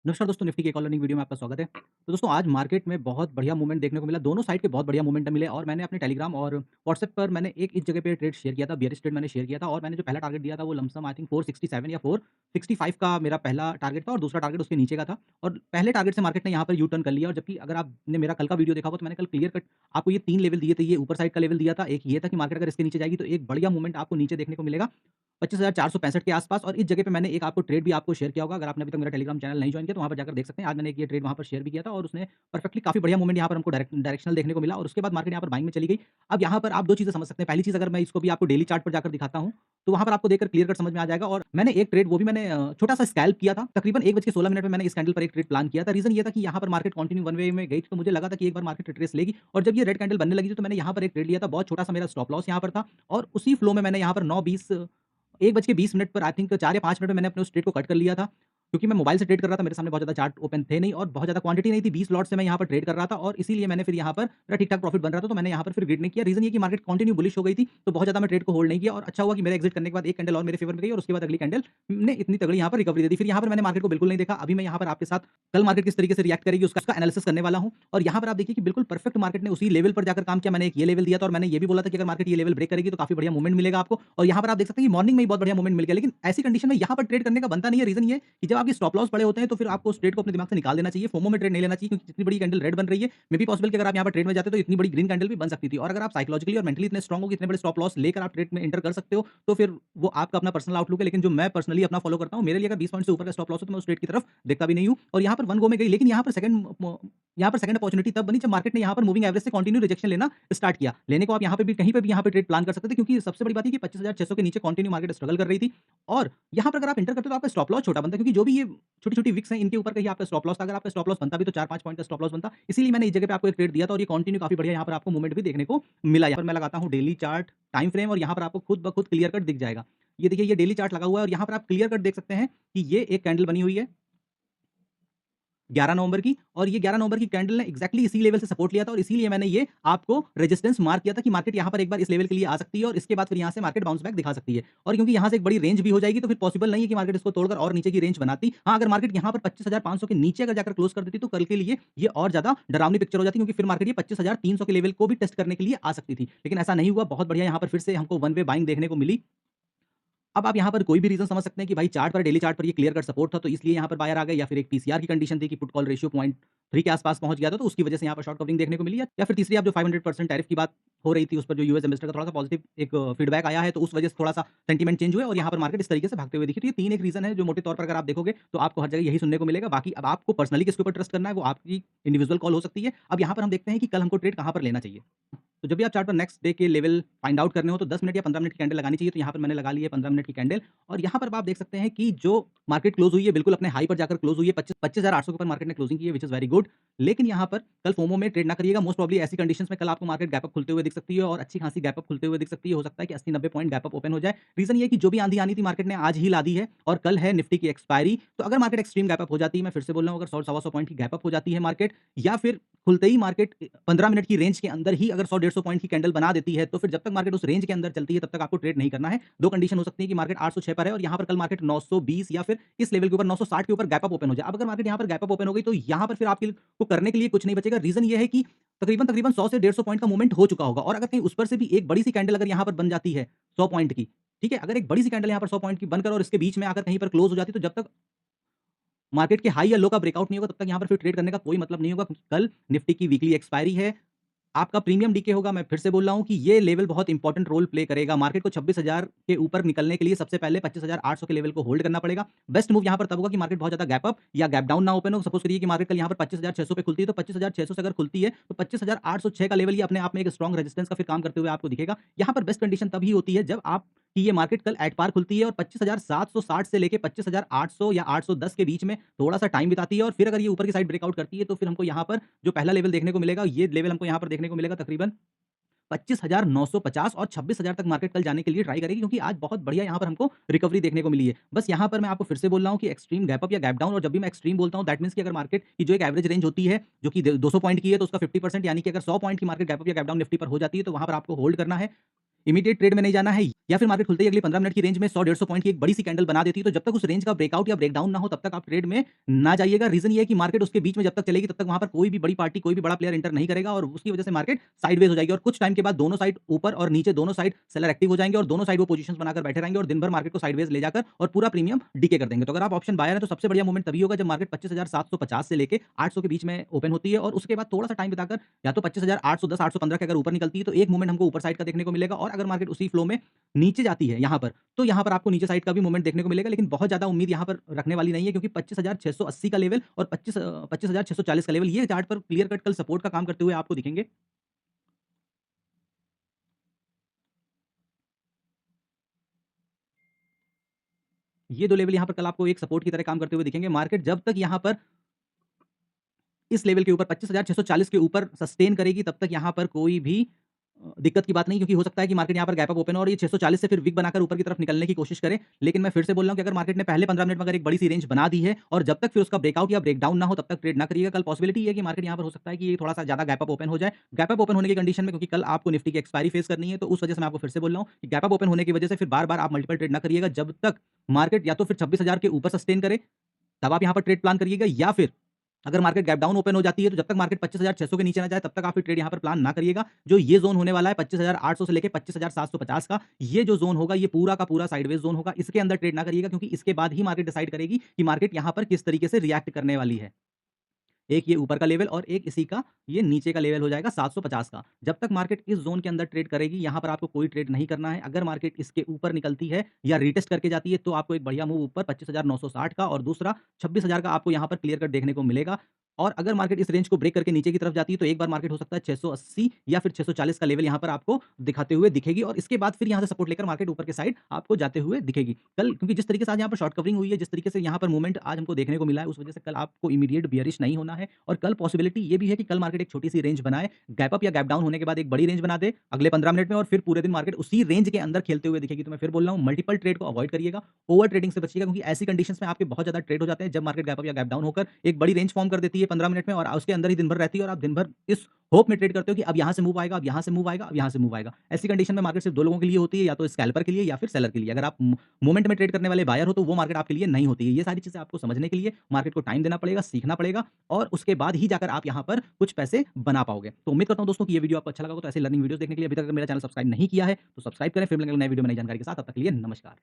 नमस्कार दोस्तों, निफ्टी की एक और लर्निंग वीडियो में आपका स्वागत है। तो दोस्तों आज मार्केट में बहुत बढ़िया मूवमेंट देखने को मिला, दोनों साइड के बहुत बढ़िया मोमेंटम मिले और मैंने अपने टेलीग्राम और व्हाट्सएप पर मैंने एक इस जगह पे ट्रेड शेयर किया था, बियरिश ट्रेड मैंने शेयर किया था और मैंने जो पहला टारगेट दिया था वो लमसम आई थिंक 467 या 465 का मेरा पहला टारगेट था और दूसरा टारगेट उसके नीचे का था और पहले टारगेट से मार्केट ने यहाँ पर यू टर्न कर लिया और जबकि अगर आपने मेरा कल का वीडियो देखा हो तो मैंने कल क्लियर कट आपको ये 3 लेवल दिए थे, ये ऊपर साइड का लेवल दिया था, एक ये था कि मार्केट अगर इसके नीचे जाएगी तो एक बढ़िया मूवमेंट आपको नीचे देखने को मिलेगा 25,465 के आसपास और इस जगह पे मैंने एक आपको ट्रेड भी आपको शेयर किया होगा। अगर आपने अभी तक मेरा टेलीग्राम चैनल नहीं जॉइन किया तो वहाँ पर जाकर देख सकते हैं। आज मैंने एक ये ट्रेड वहाँ पर शेयर भी किया था और उसने परफेक्टली काफ़ी बढ़िया मूवमेंट यहाँ पर हमको डायरेक्शनल देखने को मिला और उसके बाद मार्केट यहाँ पर बाइंग में चली गई। अब यहाँ पर आप 2 चीज़ें समझ सकते हैं। पहली चीज़ अगर मैं इसको भी आपको डेली चार्ट पर जाकर दिखाता हूँ, तो वहाँ पर आपको देखकर क्लियर कट समझ में आ जाएगा और मैंने एक ट्रेड वो भी मैंने छोटा-सा स्कैल्प किया था। तकरीबन 1:16 में मैंने इस कैंडल पर एक ट्रेड प्लान किया था। रीज़न ये था कि यहाँ पर मार्केट कंटिन्यू वन वे में गई थी, तो मुझे लगा था कि एक बार मार्केट रिट्रेस लेगी और जब ये रेड कैंडल बनने लगी थी, तो मैंने यहाँ पर एक ट्रेड लिया था। बहुत छोटा-सा मेरा स्टॉप लॉस यहाँ पर था और उसी फ्लो में मैंने यहाँ पर 9:20 1:20 पर आई थिंक 4 या 5 मिनट में मैंने अपने उस ट्रेड को कट कर लिया था। क्योंकि मैं मोबाइल से ट्रेड कर रहा था, मेरे सामने बहुत ज़्यादा चार्ट ओपन थे नहीं और बहुत ज़्यादा क्वांटिटी नहीं थी, 20 लॉट से मैं यहाँ पर ट्रेड कर रहा था और इसीलिए मैंने फिर यहाँ पर मेरा ठीक-ठाक प्रॉफिट बन रहा था, तो मैंने यहाँ पर फिर ग्रिड नहीं किया। रीज़न ये कि मार्केट कंटिन्यू बुलिश हो गई थी, तो बहुत ज़्यादा मैं ट्रेड को होल्ड नहीं किया और अच्छा हुआ कि मेरा एग्ज़िट करने के बाद एक कैंडल और मेरे फेवर में गई और उसके बाद अगली कैंडल ने इतनी तगड़ी यहाँ पर रिकवरी दे दी। फिर यहाँ पर मैंने मार्केट को बिल्कुल नहीं देखा। अभी मैं यहाँ पर आपके साथ कल मार्केट किस तरीके से रिएक्ट करेगी उसका एनालिसिस करने वाला हूँ और यहाँ पर आप देखिए कि बिल्कुल परफेक्ट मार्केट ने उसी लेवल पर जाकर काम किया। मैंने एक ये लेवल दिया था और मैंने ये भी बोला था कि अगर मार्केट ये लेवल ब्रेक करेगी तो काफ़ी बढ़िया मूवमेंट मिलेगा आपको और यहाँ पर आप देख सकते हैं कि मॉर्निंग में ही बहुत बढ़िया मूवमेंट मिल गया। लेकिन ऐसी कंडीशन में यहाँ पर ट्रेड करने का बनता नहीं है। रीज़न ये कि जब आपके स्टॉप लॉस पड़े होते हैं तो फिर आपको उस ट्रेड को अपने दिमाग से निकाल देना चाहिए। फोमो में ट्रेड नहीं लेना चाहिए क्योंकि जितनी बड़ी कैंडल रेड बन रही है, मे बी पॉसिबल कि अगर आप यहाँ पर ट्रेड में जाते तो इतनी बड़ी ग्रीन कैंडल भी बन सकती थी और अगर आप साइकोलॉजिकली और मेंटली इतने स्ट्रांग हो कि इतने बड़े स्टॉप लॉस लेकर आप ट्रेड में एंटर कर सकते हो, तो फिर वो आपका अपना पर्सनल आउटलुक है। लेकिन जो मैं पर्सनली अपना फॉलो करता हूँ, मेरे लिए अगर 20 पॉइंट से ऊपर का स्टॉप लॉस हो तो मैं उस ट्रेड की तरफ देखता भी नहीं हूँ और यहाँ पर वन गो में गई। लेकिन यहाँ पर सेकंड अपॉर्चुनिटी तब बनी जब मार्केट ने यहाँ पर मूविंग एवरेज से कंटिन्यू रिजेक्शन लेना स्टार्ट किया। लेने को आप यहाँ पे भी कहीं पे भी यहाँ पे ट्रेड प्लान कर सकते थे क्योंकि सबसे बड़ी बात है कि 25,600 के नीचे कंटिन्यू मार्केट स्ट्रगल कर रही थी और यहाँ पर अगर आप एंटर करते हो तो आपका स्टॉप लॉस छोटा बनता है क्योंकि जो भी ये छोटी-छोटी विक्स हैं इनके ऊपर कहीं आपका स्टॉप लॉस था। अगर आपका स्टॉप लॉस बनता भी तो 4-5 पॉइंट का स्टॉप लॉस बनता। इसीलिए मैंने इस जगह पे आपको एक ट्रेड दिया था और ये कंटिन्यू काफ़ी बढ़िया यहाँ पर आपको मूवमेंट भी देखने को मिला। यहाँ पर मैं लगाता हूँ डेली चार्ट, टाइम फ्रेम और यहाँ पर आपको खुद ब खुद क्लियर कट दिख जाएगा। ये देखिए ये डेली चार्ट लगा हुआ है और यहाँ पर आप क्लियर कट देख सकते हैं कि ये एक कैंडल बनी हुई है 11 नवंबर की और ये 11 नवंबर की कैंडल ने एक्ज़ैक्टली इसी लेवल से सपोर्ट लिया था और इसीलिए मैंने ये आपको रेजिस्टेंस मार्क किया था कि मार्केट यहाँ पर एक बार इस लेवल के लिए आ सकती है और इसके बाद फिर यहाँ से मार्केट बाउंस बैक दिखा सकती है। और क्योंकि यहाँ से एक बड़ी रेंज भी हो जाएगी तो फिर पॉसिबल नहीं है कि मार्केट इसको तोड़कर और नीचे की रेंज बनाती। हाँ, अगर मार्केट यहाँ पर 25,500 के नीचे अगर जाकर क्लोज़ कर देती तो कल के लिए ये और ज़्यादा डरावनी पिक्चर हो जाती क्योंकि फिर मार्केट ये 25,300 के लेवल को भी टेस्ट करने के लिए आ सकती थी। लेकिन ऐसा नहीं हुआ, बहुत बढ़िया यहाँ पर फिर से हमको वन वे बाइंग देखने को मिली। अब आप यहाँ पर कोई भी रीज़न समझ सकते हैं कि भाई चार्ट पर डेली चार्ट पर ये क्लियर कट सपोर्ट था तो इसलिए यहाँ पर बायर आ गए या फिर एक पीसीआर की कंडीशन थी कि पुट कॉल रेशियो 0.3 के आसपास पहुँच गया था तो उसकी वजह से यहाँ पर शॉर्ट कवरिंग देखने को मिली या फिर तीसरी आप जो 500% टैरिफ की बात हो रही थी उस पर जो यूएस इन्वेस्टर का थोड़ा सा पॉजिटिव एक फीडबैक आया है तो उस वजह से थोड़ा सा सेंटीमेंट चेंज हुए और यहाँ पर मार्केट इस तरीके से भागते हुए दिखी। तो ये 3 एक रीज़न है जो मोटे तौर पर अगर आप देखोगे तो आपको हर जगह यही सुनने को मिलेगा। बाकी अब आपको पर्सनली किसके ऊपर ट्रस्ट करना है वो आपकी इंडिविजुअल कॉल हो सकती है। अब यहाँ पर हम देखते हैं कि कल हमको ट्रेड कहाँ पर लेना चाहिए। तो जब भी आप चार्ट पर नेक्स्ट डे के लेवल फाइंड आउट करने हो तो 10 मिनट या 15 मिनट की कैंडल लगानी चाहिए। तो यहाँ पर मैंने लगा ली है 15 मिनट की कैंडल और यहाँ पर आप देख सकते हैं कि जो मार्केट क्लोज़ हुई है बिल्कुल अपने हाई पर जाकर क्लोज़ हुई है। 25,800 के ऊपर मार्केट ने क्लोजिंग की है व्हिच इज़ वेरी गुड। लेकिन यहाँ पर कल फोमो में ट्रेड ना करिएगा। मोस्ट प्रोबब्ली ऐसी कंडीशंस में कल आपको मार्केट गैप अप खुलते हुए दिख सकती है और अच्छी खासी गैप अप खुलते हुए दिख सकती है। हो सकता है कि 80-90 पॉइंट गैप अप ओपन हो जाए। रीज़न ये है कि जो भी आंधी आनी थी मार्केट ने आज ही ला दी है और कल है निफ्टी की एक्सपायरी। तो अगर मार्केट एक्सट्रीम गैप अप हो जाती है, मैं फिर से बोल रहा हूँ, अगर 100 सवा 100 पॉइंट की गैप अप हो जाती है मार्केट या फिर खुलते ही मार्केट 15 मिनट की रेंज के अंदर ही अगर 100-150 पॉइंट की कैंडल बना देती है, तो फिर जब तक मार्केट उस रेंज के अंदर चलती है, तब तक आपको ट्रेड नहीं करना है। 2 कंडीशन हो सकती है कि मार्केट 806 पर है और यहाँ पर कल मार्केट 920 या फिर इस लेवल के ऊपर 960 के ऊपर गैप अप ओपन हो जाए। अब अगर मार्केट यहाँ पर गैप अप ओपन हो गई, तो यहाँ पर फिर आपके को करने के लिए कुछ नहीं बचेगा। रीज़न ये है कि तकरीबन 100 से 150 पॉइंट का मूवमेंट हो चुका होगा और अगर कहीं उस पर से भी एक बड़ी-सी कैंडल अगर यहाँ पर बन जाती है 100 पॉइंट की, ठीक है? अगर एक बड़ी-सी कैंडल यहाँ पर 100 पॉइंट की बनकर और इसके बीच में आकर कहीं पर क्लोज़ हो जाती है, तो जब तक मार्केट के हाई या लो का ब्रेकआउट नहीं होगा, तब तक यहाँ पर फिर ट्रेड करने का कोई मतलब नहीं होगा क्योंकि कल निफ्टी की वीकली एक्सपायरी है। आपका प्रीमियम डीके होगा। मैं फिर से बोल रहा हूँ कि ये लेवल बहुत इंपॉर्टेंट रोल प्ले करेगा। मार्केट को 26,000 के ऊपर निकलने के लिए सबसे पहले 25,800 के लेवल को होल्ड करना पड़ेगा। बेस्ट मूव यहाँ पर तब होगा कि मार्केट बहुत ज़्यादा गैप अप या गैप डाउन ना ओपन हो। सपोज़ करिए कि मार्केट कल यहाँ पर 25,600 पे खुलती है, तो 25,600 से अगर खुलती है, तो 25,806 का लेवल ये अपने आप में एक स्ट्रॉन्ग रेजिस्टेंस का फिर काम करते हुए आपको दिखेगा। यहाँ पर बेस्ट कंडीशन तभी होती है जब आप कि ये मार्केट कल एट पार खुलती है और 25,760 से लेके 25,800 या 810 के बीच में थोड़ा-सा टाइम बिताती है और फिर अगर ये ऊपर की साइड ब्रेकआउट करती है, तो फिर हमको यहाँ पर जो पहला लेवल देखने को मिलेगा, ये लेवल हमको यहाँ पर देखने को मिलेगा तकरीबन 25,950 और 26,000 तक मार्केट कल जाने के लिए ट्राई करेगी क्योंकि आज बहुत बढ़िया यहाँ पर हमको रिकवरी देखने को मिली है। बस यहाँ पर मैं आपको फिर से बोल रहा हूँ कि एक्सट्रीम गैप अप या गैप डाउन और जब भी मैं एक्सट्रीम बोलता हूँ दैट मीन्स कि अगर मार्केट की जो एक एवरेज रेंज होती है, जो कि द 200 पॉइंट की है तो उसका 50% यानी कि अगर 100 पॉइंट की मार्केट गैप अप या गैप डाउन निफ्टी पर हो जाती है, तो वहाँ पर आपको होल्ड करना है। इमीडिएट ट्रेड में नहीं जाना है, या फिर मार्केट खुलते ही अगले 15 मिनट की रेंज में 100-150 पॉइंट की एक बड़ी सी कैंडल बना देती है, तो जब तक उस रेंज का ब्रेकआउट या ब्रेकडाउन ना हो तब तक आप ट्रेड में ना जाइएगा। रीज़न ये है कि मार्केट उसके बीच में जब तक चलेगी तब तक वहाँ पर कोई भी बड़ी पार्टी, कोई भी बड़ा प्लेयर एंटर नहीं करेगा और उसकी वजह से मार्केट साइडवेज हो जाएगी और कुछ टाइम के बाद दोनों साइड ऊपर और नीचे दोनों साइड सेलर एक्टिव हो जाएँगे और दोनों साइड वो पोजीशंस बनाकर बैठे रहेंगे और दिन भर मार्केट को साइडवेज ले जाकर और पूरा प्रीमियम डीके कर देंगे। तो अगर आप ऑप्शन बायर हैं तो सबसे बढ़िया मोमेंट तभी होगा जब मार्केट 25,750 से लेके 800 के बीच में ओपन होती है और उसके बाद थोड़ा-सा टाइम बिताकर या तो 25,810, 815 के अगर ऊपर निकलती है तो एक मोमेंट हमको ऊपर साइड का देखने को मिलेगा और अगर मार्केट उसी फ्लो में नीचे जाती है यहाँ पर, तो यहाँ पर आपको नीचे साइड का भी मूवमेंट देखने को मिलेगा, लेकिन बहुत ज़्यादा उम्मीद यहाँ पर रखने वाली नहीं है क्योंकि 25,680 का लेवल और 25,640 का लेवल ये चार्ट पर क्लियर कट कल सपोर्ट का काम करते हुए आपको दिखेंगे। ये 2 लेवल यहाँ पर कल आपको एक सपोर्ट की तरह काम करते हुए दिखेंगे। मार्केट जब तक यहाँ पर इस लेवल के ऊपर 25,640 के ऊपर सस्टेन करेगी तब तक यहाँ पर कोई भी दिक्कत की बात नहीं, क्योंकि हो सकता है कि मार्केट यहाँ पर गैप अप ओपन हो और ये 640 से फिर विक बनाकर ऊपर की तरफ निकलने की कोशिश करे। लेकिन मैं फिर से बोल रहा हूँ कि अगर मार्केट ने पहले 15 मिनट में अगर एक बड़ी सी रेंज बना दी है और जब तक फिर उसका ब्रेकआउट या ब्रेकडाउन ना हो तब तक ट्रेड ना करिएगा। कल पॉसिबिलिटी ये है कि मार्केट यहाँ पर हो सकता है कि ये थोड़ा-सा ज़्यादा गैप अप ओपन हो जाए। गैप अप ओपन होने की कंडीशन में, क्योंकि कल आपको निफ्टी की एक्सपायरी फेस करनी है, तो उस वजह से मैं आपको फिर से बोल रहा हूँ कि गैप अप ओपन होने की वजह से फिर बार-बार आप मल्टीपल ट्रेड ना करिएगा जब तक मार्केट या तो फिर 26,000 के ऊपर सस्टेन करे, तब आप यहाँ पर ट्रेड प्लान करिएगा, या फिर अगर मार्केट गैप डाउन ओपन हो जाती है तो जब तक मार्केट 25,600 के नीचे ना जाए तब तक आप फिर ट्रेड यहाँ पर प्लान ना करिएगा। जो ये ज़ोन होने वाला है 25,800 से लेके 25,750 का, ये जो ज़ोन होगा ये पूरा का पूरा साइडवेज ज़ोन होगा। इसके अंदर ट्रेड ना करिएगा क्योंकि इसके बाद ही मार्केट डिसाइड करेगी कि मार्केट यहाँ पर किस तरीके से रिएक्ट करने वाली है। एक ये ऊपर का लेवल और एक इसी का ये नीचे का लेवल हो जाएगा 750 का। जब तक मार्केट इस ज़ोन के अंदर ट्रेड करेगी, यहाँ पर आपको कोई ट्रेड नहीं करना है। अगर मार्केट इसके ऊपर निकलती है या रीटेस्ट करके जाती है, तो आपको एक बढ़िया मूव ऊपर 25,960 का और दूसरा 26,000 का आपको यहाँ पर क्लियर कट देखने को मिलेगा। और अगर मार्केट इस रेंज को ब्रेक करके नीचे की तरफ जाती है, तो एक बार मार्केट हो सकता है 680 या फिर 640 का लेवल यहाँ पर आपको दिखाते हुए दिखेगी और इसके बाद फिर यहाँ से सपोर्ट लेकर मार्केट ऊपर के साइड आपको जाते हुए दिखेगी। कल क्योंकि जिस तरीके से आज यहाँ पर शॉर्ट कवरिंग हुई है, जिस तरीके से यहाँ पर मूवमेंट आज हमको देखने को मिला है, उस वजह से कल आपको इमीडिएट बियरिश नहीं होना है और कल पॉसिबिलिटी ये भी है कि कल मार्केट एक छोटी-सी रेंज बनाए, गैप अप या गैप डाउन होने के बाद एक बड़ी रेंज बना दे अगले 15 मिनट में और फिर पूरे दिन मार्केट उसी रेंज के अंदर खेलते हुए दिखेगी। तो मैं फिर बोल रहा हूँ, मल्टीपल ट्रेड को अवॉइड करिएगा, ओवर ट्रेडिंग से बचिएगा क्योंकि ऐसी कंडीशंस में आपके बहुत ज़्यादा ट्रेड हो जाते हैं जब मार्केट गैप अप या गैप डाउन होकर एक बड़ी रेंज फॉर्म कर देती है 15 मिनट में और उसके अंदर ही दिन भर रहती है और आप दिन भर इस होप में ट्रेड करते हो कि अब यहाँ से मूव आएगा, अब यहाँ से मूव आएगा, अब यहाँ से मूव आएगा। ऐसी कंडीशन में मार्केट सिर्फ 2 लोगों के लिए होती है, या तो स्कैल्पर के लिए या फिर सेलर के लिए। अगर आप मोमेंट में ट्रेड करने वाले बायर हो तो वो मार्केट आपके लिए नहीं होती है। ये सारी चीज़ें आपको समझने के लिए मार्केट को टाइम देना पड़ेगा, सीखना पड़ेगा और उसके बाद ही जाकर आप यहाँ पर कुछ पैसे बना पाओगे। तो उम्मीद करता हूँ दोस्तों कि ये वीडियो आपको अच्छा लगा हो। तो ऐसे लर्निंग वीडियोज़ देखने के लिए अभी तक अगर मेरा चैनल सब्सक्राइब नहीं किया है तो सब्सक्राइब करें। फिर मिलेंगे नए वीडियो में नई जानकारी के साथ। तब तक के लिए नमस्कार।